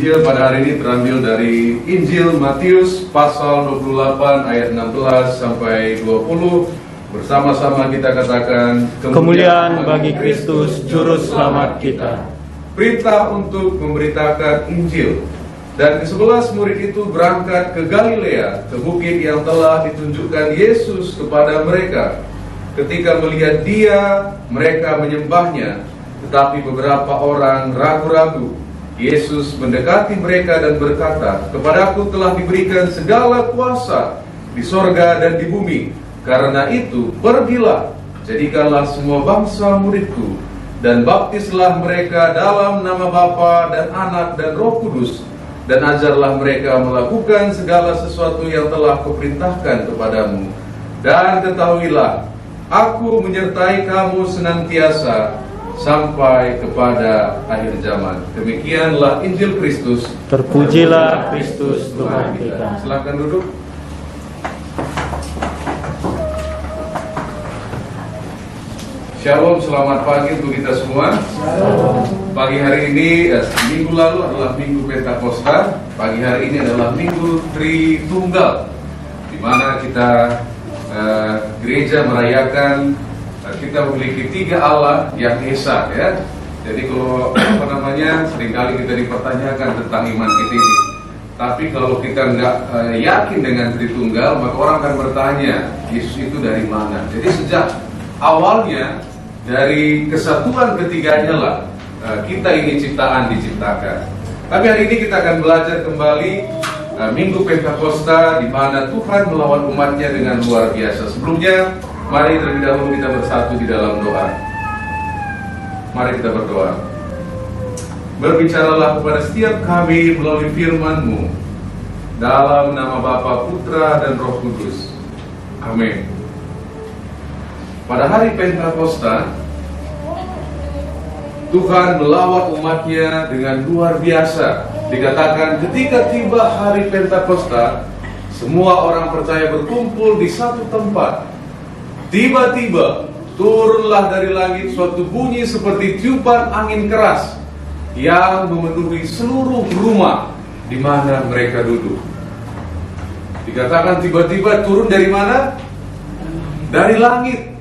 Injil pada hari ini terambil dari Injil Matius pasal 28 ayat 16 sampai 20. Bersama-sama kita katakan, kemuliaan bagi Kristus Juru Selamat kita. Perintah untuk memberitakan Injil. Dan ke-11 murid itu berangkat ke Galilea, ke bukit yang telah ditunjukkan Yesus kepada mereka. Ketika melihat Dia, mereka menyembahnya, tetapi beberapa orang ragu-ragu. Yesus mendekati mereka dan berkata, "Kepadaku telah diberikan segala kuasa di sorga dan di bumi. Karena itu, pergilah, jadikanlah semua bangsa muridku, dan baptislah mereka dalam nama Bapa dan Anak dan Roh Kudus, dan ajarlah mereka melakukan segala sesuatu yang telah kuperintahkan kepadamu. Dan ketahuilah, aku menyertai kamu senantiasa sampai kepada akhir zaman." Demikianlah Injil Kristus. Terpujilah Kristus Tuhan kita. Silakan duduk. Shalom, selamat pagi untuk kita semua. Pagi hari ini, minggu lalu adalah Minggu Pentakosta. Pagi hari ini adalah Minggu Tritunggal, di mana kita gereja merayakan kita memiliki 3 Allah yang esa, ya. Jadi kalau seringkali kita dipertanyakan tentang iman kita ini. Tapi kalau kita nggak yakin dengan Tritunggal, maka orang akan bertanya, Yesus itu dari mana? Jadi sejak awalnya dari kesatuan ketiganya lah kita ini ciptaan diciptakan. Tapi hari ini kita akan belajar kembali Minggu Pentakosta, di mana Tuhan melawan umatnya dengan luar biasa. Sebelumnya, mari terlebih dahulu kita bersatu di dalam doa. Mari kita berdoa. Berbicaralah kepada setiap kami melalui firman-Mu, dalam nama Bapa, Putra, dan Roh Kudus. Amin. Pada hari Pentakosta, Tuhan melawat umatnya dengan luar biasa. Dikatakan ketika tiba hari Pentakosta, semua orang percaya berkumpul di satu tempat. Tiba-tiba turunlah dari langit suatu bunyi seperti tiupan angin keras yang memenuhi seluruh rumah di mana mereka duduk. Dikatakan tiba-tiba turun dari mana? Dari langit.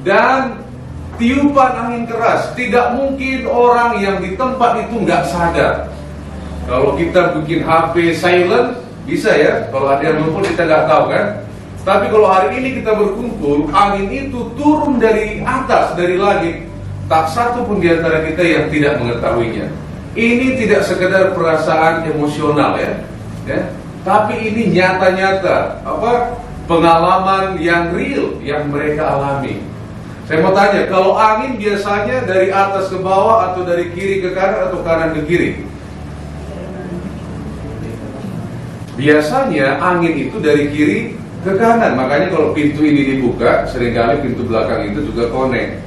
Dan tiupan angin keras. Tidak mungkin orang yang di tempat itu nggak sadar. Kalau kita bikin HP silent, bisa ya. Kalau ada yang lupa kita nggak tahu kan. Tapi kalau hari ini kita berkumpul, angin itu turun dari atas, dari langit. Tak satu pun di antara kita yang tidak mengetahuinya. Ini tidak sekedar perasaan emosional ya. Tapi ini nyata-nyata, pengalaman yang real yang mereka alami. Saya mau tanya, kalau angin biasanya dari atas ke bawah atau dari kiri ke kanan atau kanan ke kiri? Biasanya angin itu dari kiri ke kanan. Makanya kalau pintu ini dibuka, seringkali pintu belakang itu juga connect.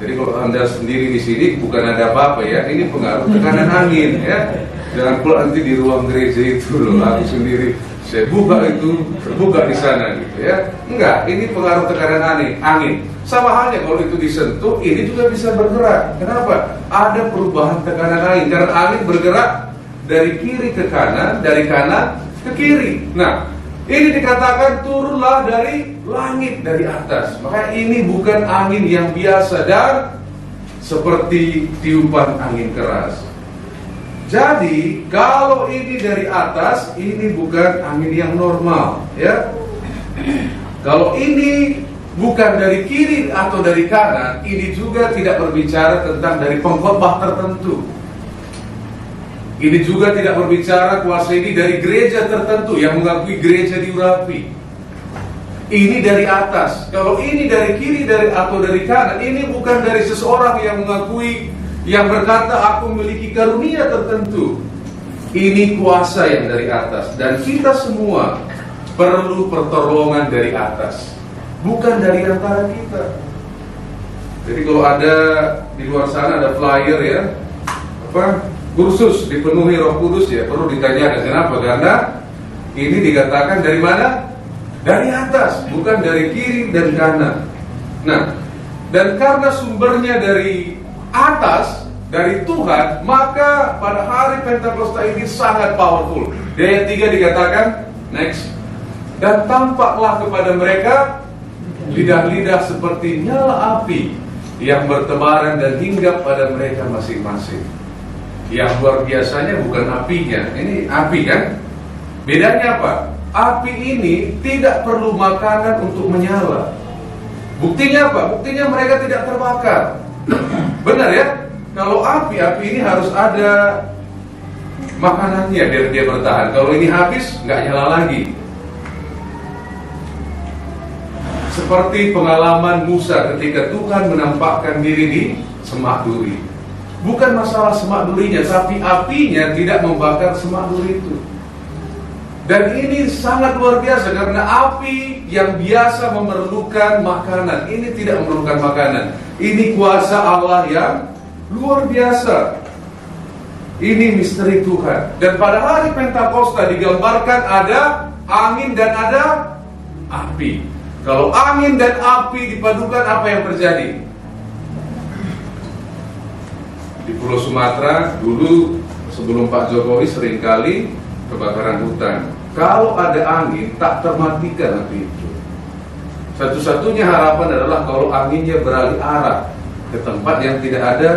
Jadi kalau Anda sendiri di sini bukan ada apa-apa ya, ini pengaruh tekanan angin ya. Jangan pula nanti di ruang gereja itu loh, aku sendiri saya buka itu terbuka di sana gitu ya. Enggak, ini pengaruh tekanan angin. Sama halnya kalau itu disentuh, ini juga bisa bergerak. Kenapa? Ada perubahan tekanan angin. Karena angin bergerak dari kiri ke kanan, dari kanan ke kiri. Nah, ini dikatakan turunlah dari langit, dari atas. Maka ini bukan angin yang biasa dan seperti tiupan angin keras. Jadi, kalau ini dari atas, ini bukan angin yang normal, ya. Kalau ini bukan dari kiri atau dari kanan, ini juga tidak berbicara tentang dari pengkhotbah tertentu. Ini juga tidak berbicara kuasa ini dari gereja tertentu yang mengakui gereja diurapi. Ini dari atas. Kalau ini dari kiri atau dari kanan, ini bukan dari seseorang yang mengakui, yang berkata aku memiliki karunia tertentu. Ini kuasa yang dari atas. Dan kita semua perlu pertolongan dari atas, bukan dari antara kita. Jadi kalau ada di luar sana ada flyer ya, kursus dipenuhi Roh Kudus ya, perlu ditanyakan kenapa? Karena ini dikatakan dari mana? Dari atas, bukan dari kiri dan kanan. Nah, dan karena sumbernya dari atas, dari Tuhan, maka pada hari Pentakosta ini sangat powerful. Di ayat 3 dikatakan, next, dan tampaklah kepada mereka lidah-lidah seperti nyala api yang bertebaran dan hinggap pada mereka masing-masing. Yang luar biasanya bukan apinya, ini api kan? Bedanya apa? Api ini tidak perlu makanan untuk menyala. Buktinya apa? Buktinya mereka tidak terbakar. Benar ya? Kalau api ini harus ada makanannya biar dia bertahan. Kalau ini habis, nggak nyala lagi. Seperti pengalaman Musa ketika Tuhan menampakkan diri di semak duri. Bukan masalah semak durinya, tapi apinya tidak membakar semak duri itu. Dan ini sangat luar biasa karena api yang biasa memerlukan makanan, ini tidak memerlukan makanan. Ini kuasa Allah yang luar biasa. Ini misteri Tuhan. Dan pada hari Pentakosta digambarkan ada angin dan ada api. Kalau angin dan api dipadukan, apa yang terjadi? Di Pulau Sumatera dulu sebelum Pak Jokowi seringkali kebakaran hutan. Kalau ada angin tak termatikan api itu. Satu-satunya harapan adalah kalau anginnya beralih arah ke tempat yang tidak ada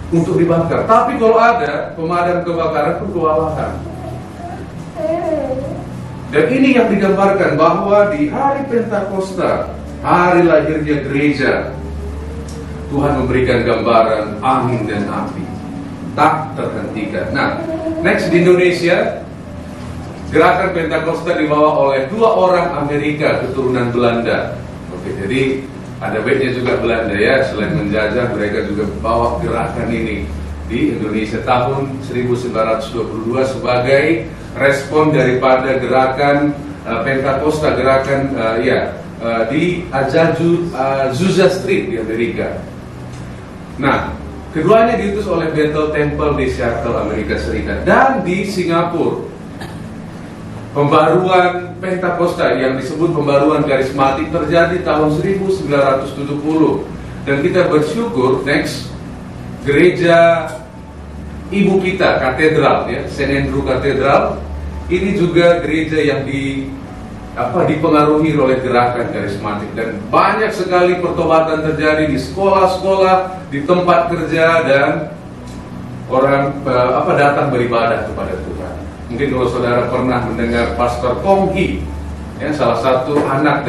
untuk dibakar. Tapi kalau ada, pemadam kebakaran pun kewalahan. Dan ini yang digambarkan bahwa di hari Pentakosta, hari lahirnya gereja, Tuhan memberikan gambaran angin dan api tak terhentikan. Nah, next di Indonesia, gerakan Pentakosta dibawa oleh 2 orang Amerika keturunan Belanda. Oke, jadi ada baiknya juga Belanda ya, selain menjajah mereka juga bawa gerakan ini di Indonesia tahun 1922 sebagai respon daripada gerakan Pentakosta, gerakan di Azusa Street di Amerika. Nah, keduanya diutus oleh Bethel Temple di Seattle, Amerika Serikat. Dan di Singapura, pembaruan Pentakosta yang disebut pembaruan karismatik terjadi tahun 1970. Dan kita bersyukur, next, gereja ibu kita, katedral ya, St. Andrew Katedral, ini juga gereja yang dipengaruhi oleh gerakan karismatik. Dan banyak sekali pertobatan terjadi di sekolah-sekolah, di tempat kerja, dan orang datang beribadah kepada Tuhan. Mungkin kalau saudara pernah mendengar Pastor Kong Hee, ya, salah satu anak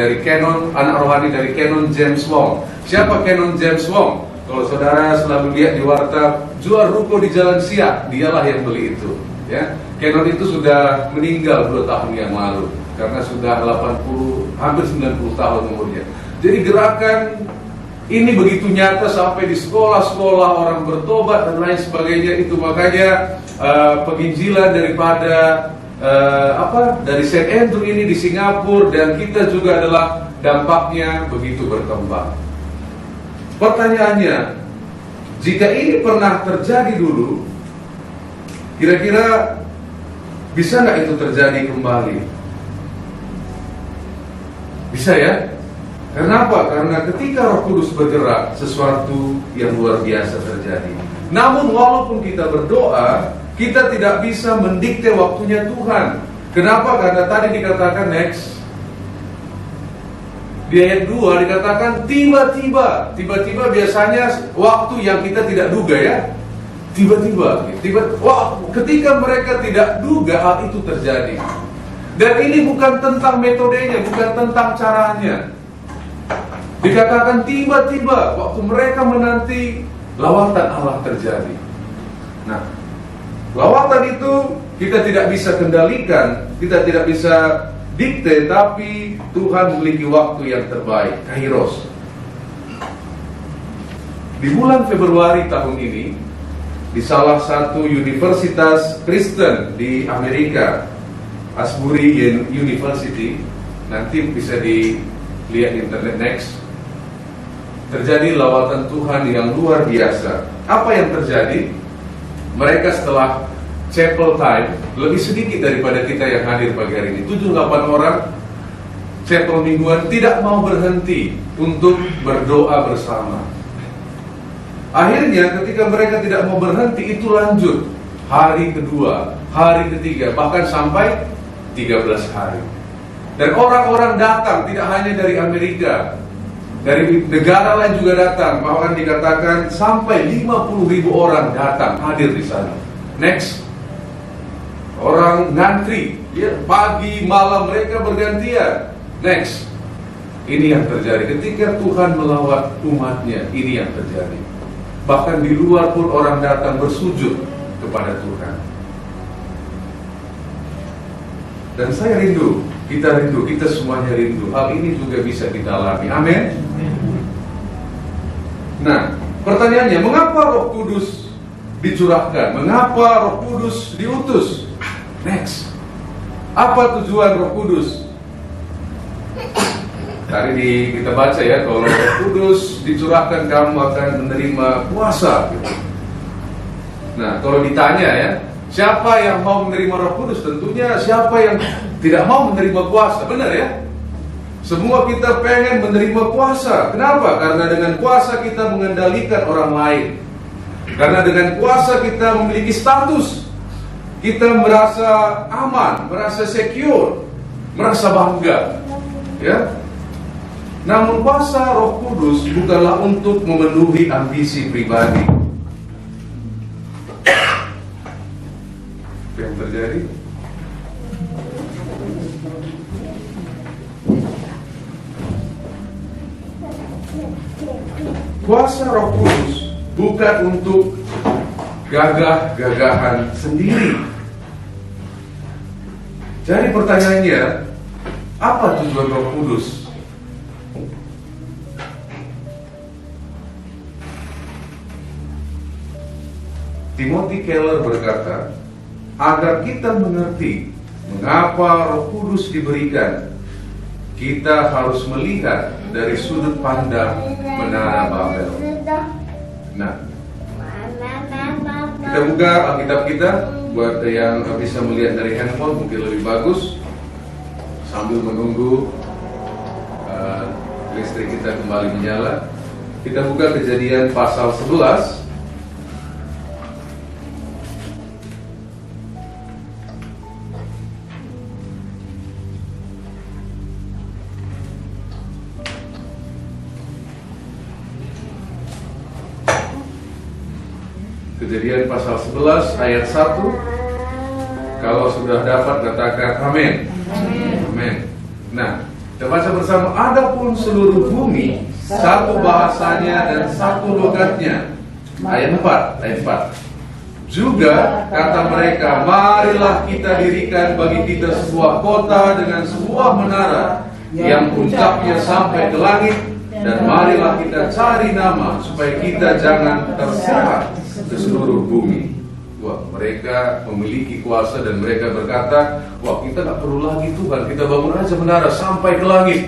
rohani dari Canon James Wong. Siapa Canon James Wong? Kalau saudara selalu lihat di warta, jual ruko di Jalan Siak, dialah yang beli itu. Ya, Canon itu sudah meninggal 2 tahun yang lalu karena sudah 80, hampir 90 tahun umurnya. Jadi gerakan ini begitu nyata sampai di sekolah-sekolah orang bertobat dan lain sebagainya. Itu makanya penginjilan daripada dari St. Andrew ini di Singapura dan kita juga adalah dampaknya begitu berkembang. Pertanyaannya, jika ini pernah terjadi dulu, kira-kira bisa nggak itu terjadi kembali? Bisa ya? Kenapa? Karena ketika Roh Kudus bergerak, sesuatu yang luar biasa terjadi. Namun walaupun kita berdoa, kita tidak bisa mendikte waktunya Tuhan. Kenapa? Karena tadi dikatakan next, di ayat 2 dikatakan tiba-tiba biasanya waktu yang kita tidak duga ya. Tiba-tiba, ketika mereka tidak duga hal itu terjadi. Dan ini bukan tentang metodenya, bukan tentang caranya. Dikatakan tiba-tiba waktu mereka menanti lawatan Allah terjadi. Nah, lawatan itu kita tidak bisa kendalikan, kita tidak bisa dikte, tapi Tuhan memiliki waktu yang terbaik, Kairos. Di bulan Februari tahun ini, di salah satu universitas Kristen di Amerika, Asbury University, nanti bisa dilihat di internet next, terjadi lawatan Tuhan yang luar biasa. Apa yang terjadi? Mereka setelah chapel time, lebih sedikit daripada kita yang hadir pagi hari ini, 7-8 orang chapel mingguan tidak mau berhenti untuk berdoa bersama. Akhirnya ketika mereka tidak mau berhenti, itu lanjut hari kedua, hari ketiga, bahkan sampai 13 hari. Dan orang-orang datang tidak hanya dari Amerika, dari negara lain juga datang. Bahkan dikatakan sampai 50.000 orang datang hadir di sana. Next, orang ngantri, ya, pagi malam mereka bergantian. Next, ini yang terjadi ketika Tuhan melawat umatnya. Ini yang terjadi. Bahkan di luar pun orang datang bersujud kepada Tuhan. Dan saya rindu, kita semuanya rindu. Hal ini juga bisa kita alami. Amin. Nah, pertanyaannya, mengapa Roh Kudus dicurahkan? Mengapa Roh Kudus diutus? Next, apa tujuan Roh Kudus? Tadi kita baca ya, kalau Roh Kudus dicurahkan kamu akan menerima kuasa. Nah, kalau ditanya ya, siapa yang mau menerima Roh Kudus? Tentunya siapa yang tidak mau menerima kuasa, benar ya? Semua kita pengen menerima kuasa. Kenapa? Karena dengan kuasa kita mengendalikan orang lain. Karena dengan kuasa kita memiliki status. Kita merasa aman, merasa secure, merasa bangga. Ya. Namun kuasa Roh Kudus bukanlah untuk memenuhi ambisi pribadi. Apa yang terjadi? Kuasa Roh Kudus bukan untuk gagah-gagahan sendiri. Jadi pertanyaannya, apa tujuan Roh Kudus? Timothy Keller berkata, agar kita mengerti mengapa Roh Kudus diberikan, kita harus melihat dari sudut pandang Menara Babel. Nah, kita buka Alkitab kita. Buat yang bisa melihat dari handphone mungkin lebih bagus, sambil menunggu listrik kita kembali menyala. Kita buka Kejadian pasal 11. Kejadian pasal 11 ayat 1. Kalau sudah dapat katakan amin. Amin. Nah, kita baca bersama. Adapun seluruh bumi satu bahasanya dan satu logatnya. Ayat 4. Juga kata mereka, marilah kita dirikan bagi kita sebuah kota dengan sebuah menara yang puncaknya sampai ke langit, dan marilah kita cari nama supaya kita jangan tersesat ke seluruh bumi. Wah, mereka memiliki kuasa dan mereka berkata, wah, kita tak perlu lagi Tuhan, kita bangun aja menara sampai ke langit.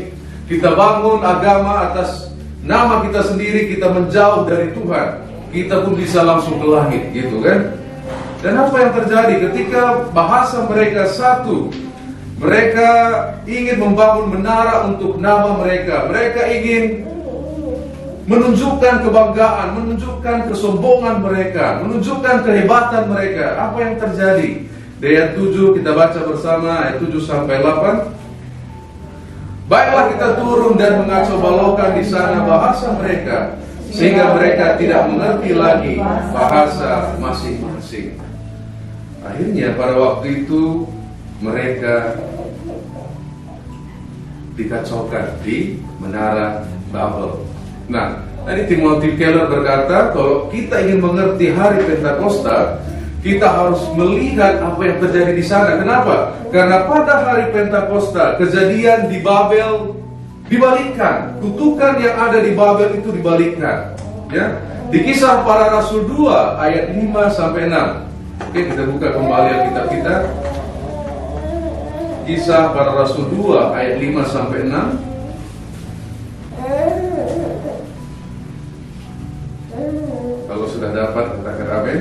Kita bangun agama atas nama kita sendiri, kita menjauh dari Tuhan, kita pun bisa langsung ke langit, gitu kan? Dan apa yang terjadi ketika bahasa mereka satu? Mereka ingin membangun menara untuk nama mereka. Mereka ingin menunjukkan kebanggaan, menunjukkan kesombongan mereka, menunjukkan kehebatan mereka. Apa yang terjadi? Di ayat 7 kita baca bersama, ayat 7 sampai 8. Baiklah kita turun dan mengacau balaukan di sana bahasa mereka, sehingga mereka tidak mengerti lagi bahasa masing-masing. Akhirnya pada waktu itu mereka dikacaukan di Menara Babel. Nah, tadi Timothy Keller berkata, kalau kita ingin mengerti hari Pentakosta, kita harus melihat apa yang terjadi di sana. Kenapa? Karena pada hari Pentakosta, kejadian di Babel dibalikkan. Kutukan yang ada di Babel itu dibalikkan. Ya, di Kisah Para Rasul 2 ayat 5 sampai 6. Oke, kita buka kembali Alkitab kita. Kisah Para Rasul 2 ayat 5 sampai 6. Kalau sudah dapat katakan amin.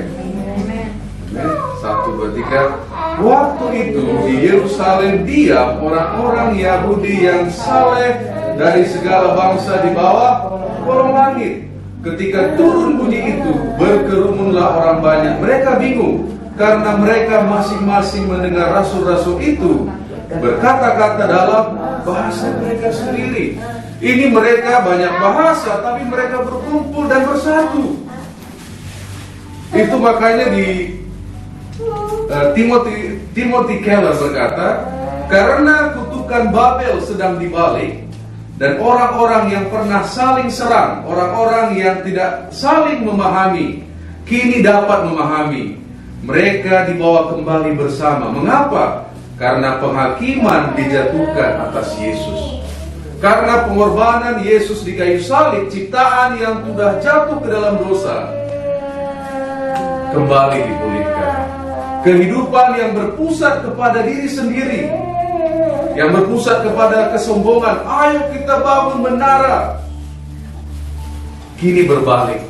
Amin. 1, 2, 3. Waktu itu di Yerusalem diam orang-orang Yahudi yang saleh dari segala bangsa di bawah kolong langit. ketika turun bunyi itu, berkerumunlah orang banyak. Mereka bingung, karena mereka masing-masing mendengar rasul-rasul itu berkata-kata dalam bahasa mereka sendiri. Ini mereka banyak bahasa, tapi mereka berkumpul dan bersatu. Itu makanya di Timothy Keller berkata, karena kutukan Babel sedang dibalik, dan orang-orang yang pernah saling serang, orang-orang yang tidak saling memahami, kini dapat memahami. Mereka dibawa kembali bersama. Mengapa? Karena penghakiman dijatuhkan atas Yesus. Karena pengorbanan Yesus di kayu salib, ciptaan yang sudah jatuh ke dalam dosa kembali dipulihkan. Kehidupan yang berpusat kepada diri sendiri, yang berpusat kepada kesombongan, ayo kita bangun menara, kini berbalik.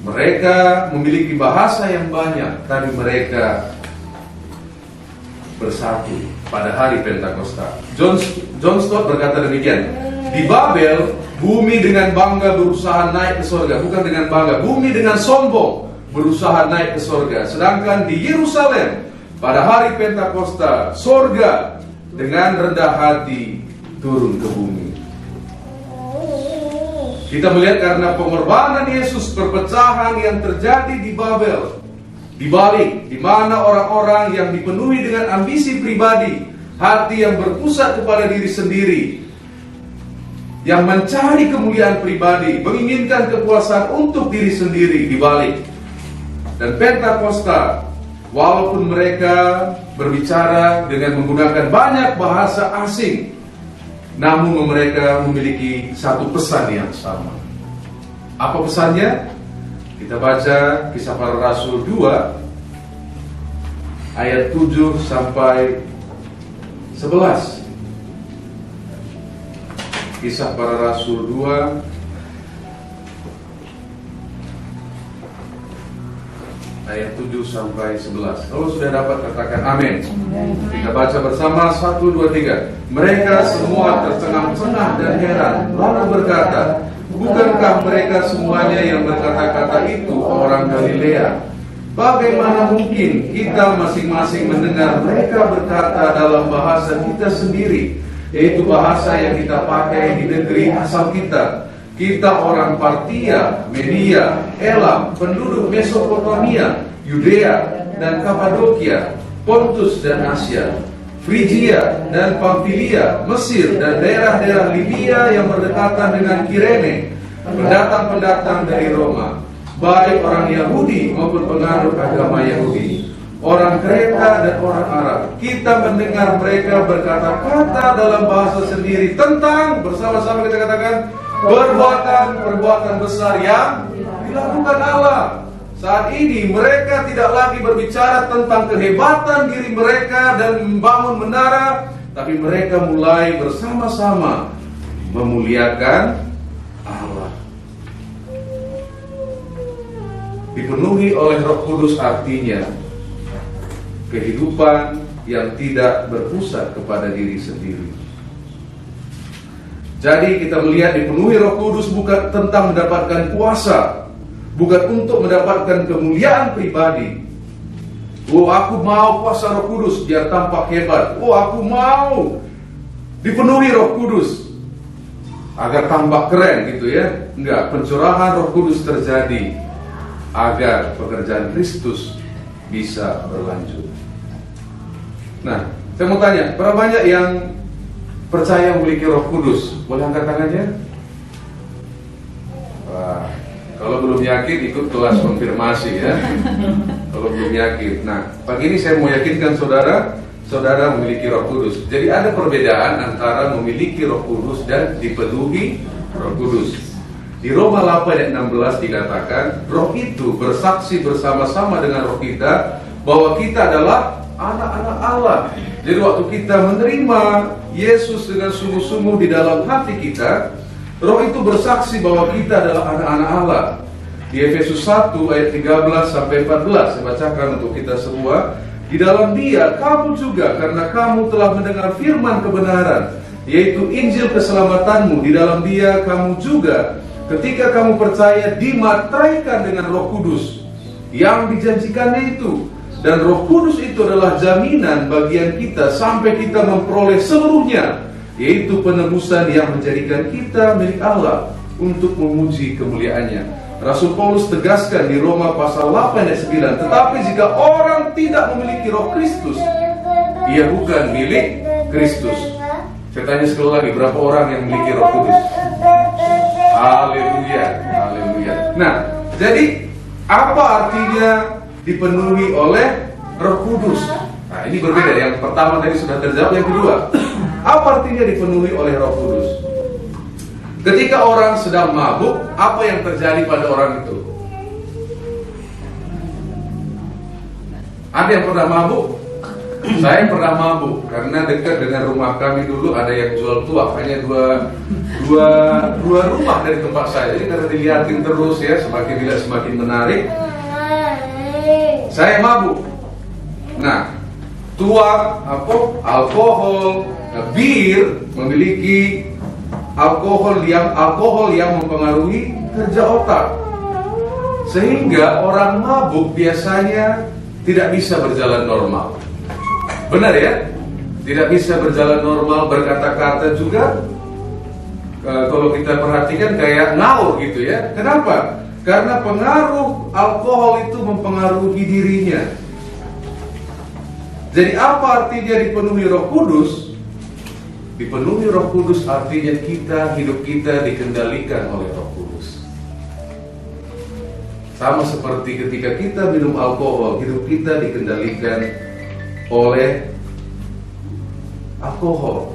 Mereka memiliki bahasa yang banyak, tapi mereka bersatu pada hari Pentakosta. John Stott berkata demikian, di Babel, bumi dengan bangga berusaha naik ke surga. Bukan dengan bangga, bumi dengan sombong berusaha naik ke surga. Sedangkan di Yerusalem, pada hari Pentakosta, surga dengan rendah hati turun ke bumi. Kita melihat karena pengorbanan Yesus, perpecahan yang terjadi di Babel dibalik, di mana orang-orang yang dipenuhi dengan ambisi pribadi, hati yang berpusat kepada diri sendiri, yang mencari kemuliaan pribadi, menginginkan kepuasan untuk diri sendiri dibalik. Dan Pentakosta, walaupun mereka berbicara dengan menggunakan banyak bahasa asing, namun mereka memiliki satu pesan yang sama. Apa pesannya? Kita baca Kisah Para Rasul 2 ayat 7 sampai 11. Kisah Para Rasul 2 ayat 7 sampai 11. Kalau sudah dapat katakan amin. Kita baca bersama 1, 2, 3. Mereka semua tercengang-cengah dan heran, lalu berkata, bukankah mereka semuanya yang berkata-kata itu orang Galilea? Bagaimana mungkin kita masing-masing mendengar mereka berkata dalam bahasa kita sendiri, yaitu bahasa yang kita pakai di negeri asal kita? Kita orang Partia, Media, Elam, penduduk Mesopotamia, Yudea dan Kapadokia, Pontus dan Asia, Frigia dan Pamfilia, Mesir dan daerah-daerah Libya yang berdekatan dengan Kirene, pendatang-pendatang dari Roma, baik orang Yahudi maupun penganut agama Yahudi, orang Kreta dan orang Arab. Kita mendengar mereka berkata-kata dalam bahasa sendiri tentang, bersama-sama kita katakan, perbuatan besar yang dilakukan Allah. Saat ini mereka tidak lagi berbicara tentang kehebatan diri mereka dan membangun menara, tapi mereka mulai bersama-sama memuliakan Allah. Dipenuhi oleh Roh Kudus artinya kehidupan yang tidak berpusat kepada diri sendiri. Jadi kita melihat dipenuhi Roh Kudus bukan tentang mendapatkan kuasa, bukan untuk mendapatkan kemuliaan pribadi. Oh, aku mau kuasa Roh Kudus biar tampak hebat. Oh, aku mau dipenuhi Roh Kudus agar tampak keren gitu ya. Enggak, pencurahan Roh Kudus terjadi agar pekerjaan Kristus bisa berlanjut. Nah, saya mau tanya, berapa banyak yang percaya memiliki Roh Kudus? Boleh angkat tangannya? Wah, kalau belum yakin ikut kelas konfirmasi ya. Kalau belum yakin. Nah, pagi ini saya mau yakinkan saudara memiliki Roh Kudus. Jadi ada perbedaan antara memiliki Roh Kudus dan dipenuhi Roh Kudus. Di Roma 8 ayat 16 dikatakan, Roh itu bersaksi bersama-sama dengan roh kita bahwa kita adalah anak-anak Allah. Jadi waktu kita menerima Yesus dengan sungguh-sungguh di dalam hati kita, Roh itu bersaksi bahwa kita adalah anak-anak Allah. Di Efesus 1 ayat 13 sampai 14, saya bacakan untuk kita semua. Di dalam Dia kamu juga, karena kamu telah mendengar firman kebenaran, yaitu Injil keselamatanmu. Di dalam Dia kamu juga ketika kamu percaya, dimateraikan dengan Roh Kudus yang dijanjikannya itu. Dan Roh Kudus itu adalah jaminan bagian kita sampai kita memperoleh seluruhnya, yaitu penebusan yang menjadikan kita milik Allah untuk memuji kemuliaannya. Rasul Paulus tegaskan di Roma pasal 8 ayat 9, tetapi jika orang tidak memiliki Roh Kristus, ia bukan milik Kristus. Saya tanya sekali lagi, berapa orang yang memiliki Roh Kudus? Haleluya, haleluya. Nah, jadi apa artinya dipenuhi oleh Roh Kudus? Nah, ini berbeda. Yang pertama tadi sudah terjawab. Yang kedua, apa artinya dipenuhi oleh Roh Kudus? Ketika orang sedang mabuk, apa yang terjadi pada orang itu? Ada yang pernah mabuk? Saya pernah mabuk karena dekat dengan rumah kami dulu ada yang jual tuak, hanya dua rumah dari tempat saya. Jadi karena dilihatin terus ya, semakin dilihat semakin menarik, saya mabuk. Nah, tuak, alkohol, bir memiliki alkohol yang mempengaruhi kerja otak, sehingga orang mabuk biasanya tidak bisa berjalan normal. Benar ya? Tidak bisa berjalan normal, berkata-kata juga. Kalau kita perhatikan kayak ngawur gitu ya. Kenapa? Karena pengaruh alkohol itu mempengaruhi dirinya. Jadi apa artinya dipenuhi Roh Kudus? Dipenuhi Roh Kudus artinya hidup kita dikendalikan oleh Roh Kudus. Sama seperti ketika kita minum alkohol, hidup kita dikendalikan oleh alkohol.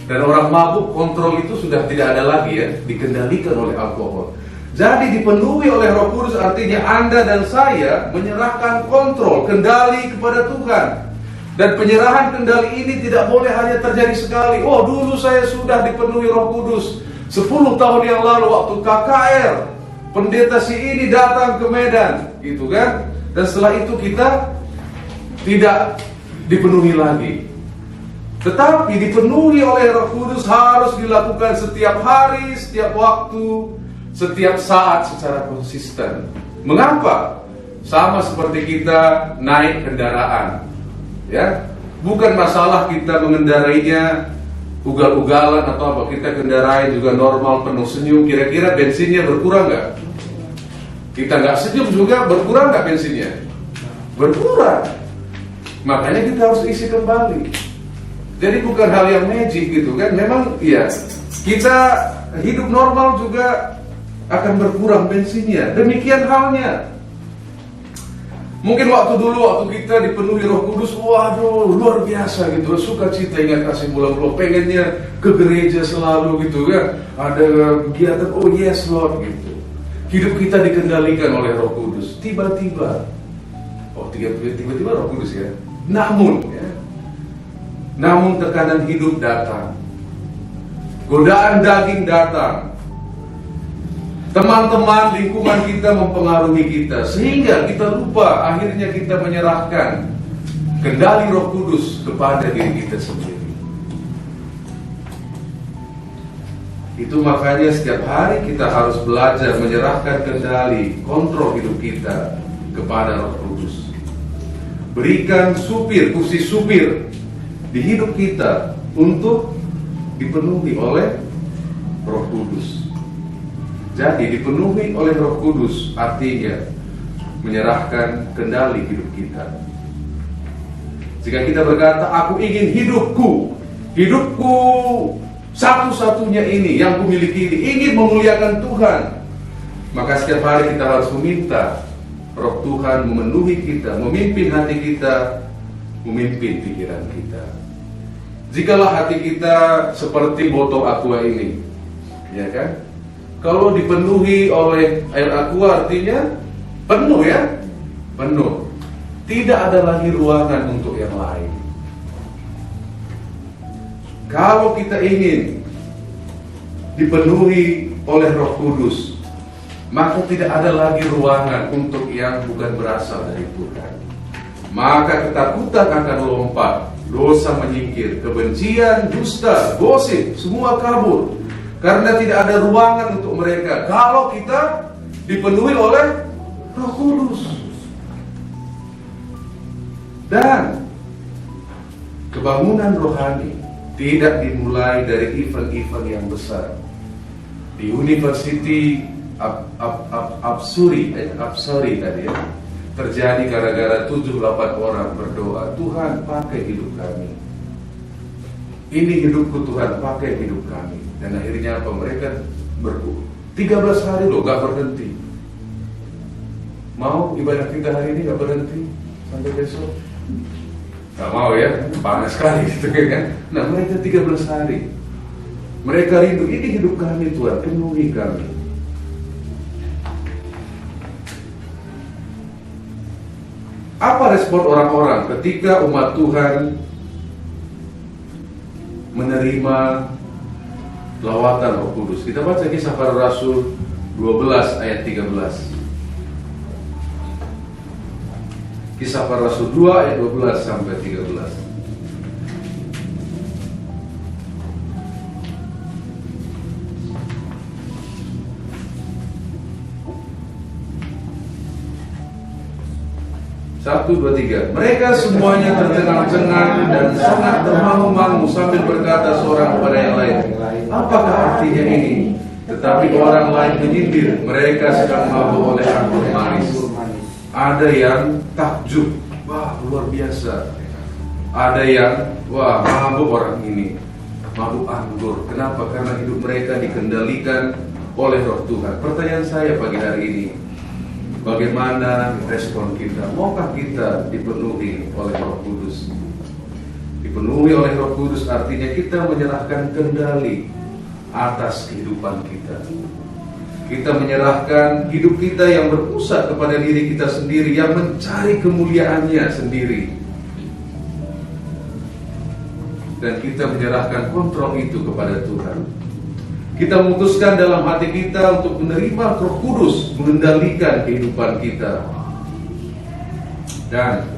Dan orang mabuk, kontrol itu sudah tidak ada lagi ya, dikendalikan oleh alkohol. Jadi dipenuhi oleh Roh Kudus artinya Anda dan saya menyerahkan kontrol, kendali kepada Tuhan. Dan penyerahan kendali ini tidak boleh hanya terjadi sekali. Oh, dulu saya sudah dipenuhi Roh Kudus 10 tahun yang lalu waktu KKR, pendeta si ini datang ke Medan, gitu kan? Dan setelah itu kita tidak dipenuhi lagi. Tetapi dipenuhi oleh Roh Kudus harus dilakukan setiap hari, setiap waktu, setiap saat secara konsisten. Mengapa? Sama seperti kita naik kendaraan. Ya, bukan masalah kita mengendarainya ugal-ugalan atau apa, kita kendarai juga normal, penuh senyum. Kira-kira bensinnya berkurang nggak? Kita nggak senyum juga, berkurang nggak bensinnya? Berkurang. Makanya kita harus isi kembali. Jadi bukan hal yang magic gitu kan. Memang ya, kita hidup normal juga akan berkurang bensinnya. Demikian halnya. Mungkin waktu kita dipenuhi Roh Kudus, waduh luar biasa gitu, sukacita, ingat kasih bulan-bulan, pengennya ke gereja selalu gitu kan, ada kegiatan, oh yes Lord gitu. Hidup kita dikendalikan oleh Roh Kudus. Tiba-tiba Roh Kudus ya. Namun tekanan hidup datang, godaan daging datang, teman-teman lingkungan kita mempengaruhi kita, sehingga kita lupa, akhirnya kita menyerahkan kendali Roh Kudus kepada diri kita sendiri. Itu makanya setiap hari kita harus belajar menyerahkan kendali, kontrol hidup kita kepada Roh Kudus. Berikan kursi supir di hidup kita untuk dipenuhi oleh Roh Kudus. Jadi dipenuhi oleh Roh Kudus artinya menyerahkan kendali hidup kita. Jika kita berkata, aku ingin hidupku satu-satunya ini yang kumiliki ini, ingin memuliakan Tuhan, maka setiap hari kita harus meminta Roh Tuhan memenuhi kita, memimpin hati kita, memimpin pikiran kita. Jikalau hati kita seperti botol aqua ini, ya kan? Kalau dipenuhi oleh air aqua artinya penuh ya, penuh. Tidak ada lagi ruangan untuk yang lain. Kalau kita ingin dipenuhi oleh Roh Kudus, maka tidak ada lagi ruangan untuk yang bukan berasal dari Tuhan. Maka ketakutan akan lompat, dosa menyingkir, kebencian, dusta, gosip, semua kabur. Karena tidak ada ruangan untuk mereka kalau kita dipenuhi oleh Roh Kudus. Dan kebangunan rohani tidak dimulai dari event-event yang besar. Di University Absuri tadi ya, terjadi gara-gara 7-8 orang berdoa, Tuhan pakai hidup kami. Ini hidupku Tuhan, pakai hidup kami. Dan akhirnya apa? Mereka 13 hari loh, gak berhenti. Mau ibadah kita hari ini gak berhenti sampai besok? Gak mau ya, panas sekali gitu kan. Nah mereka 13 hari, mereka rindu, ini hidup kami Tuhan, penuhi kami. Apa respon orang-orang ketika umat Tuhan menerima lawatan Roh Kudus? Kita baca Kisah Para Rasul 12 ayat 13. Kisah Para Rasul 2 ayat 12 sampai 13. Satu, dua, tiga. Mereka semuanya tercengang-cengang dan sangat termangu-mangu sambil berkata seorang kepada yang lain, apakah artinya ini? Tetapi orang lain menyindir, mereka sedang mabuk oleh anggur manis. Ada yang takjub, wah luar biasa. Ada yang, wah mabuk orang ini, mabuk anggur. Kenapa? Karena hidup mereka dikendalikan oleh Roh Tuhan. Pertanyaan saya pagi hari ini, bagaimana respon kita? Maukah kita dipenuhi oleh Roh Kudus? Dipenuhi oleh Roh Kudus artinya kita menyerahkan kendali atas kehidupan kita. Kita menyerahkan hidup kita yang berpusat kepada diri kita sendiri, yang mencari kemuliaannya sendiri. Dan kita menyerahkan kontrol itu kepada Tuhan. Kita memutuskan dalam hati kita untuk menerima Roh Kudus mengendalikan kehidupan kita. Dan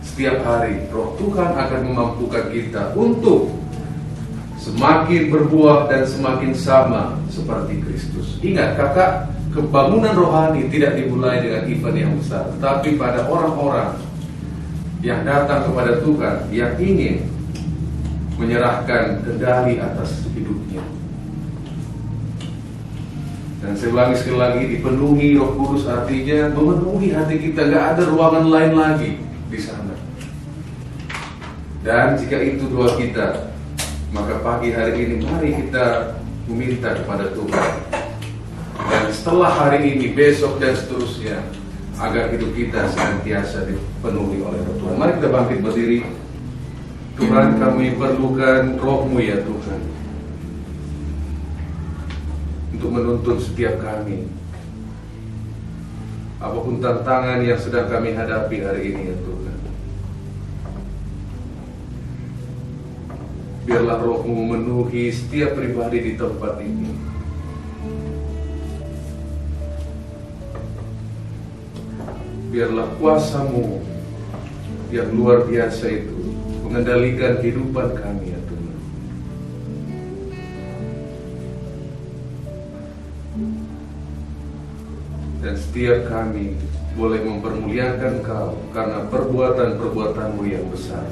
setiap hari Roh Tuhan akan memampukan kita untuk semakin berbuah dan semakin sama seperti Kristus. Ingat kakak, kebangunan rohani tidak dimulai dengan event yang besar, tetapi pada orang-orang yang datang kepada Tuhan, yang ingin menyerahkan kendali atas hidupnya. Dan saya ulangi sekali lagi, dipenuhi Roh Kudus artinya memenuhi hati kita, gak ada ruangan lain lagi di sana. Dan jika itu doa kita, maka pagi hari ini mari kita meminta kepada Tuhan. Dan setelah hari ini, besok dan seterusnya, agar hidup kita senantiasa dipenuhi oleh Tuhan. Mari kita bangkit berdiri. Tuhan, kami perlukan Roh-Mu ya Tuhan, untuk menuntun setiap kami. Apapun tantangan yang sedang kami hadapi hari ini ya Tuhan, biarlah Roh-Mu memenuhi setiap pribadi di tempat ini. Biarlah kuasa-Mu yang luar biasa itu mengendalikan kehidupan kami ya Tuhan. Dan setiap kami boleh mempermuliakan Kau karena perbuatan-perbuatan-Mu yang besar.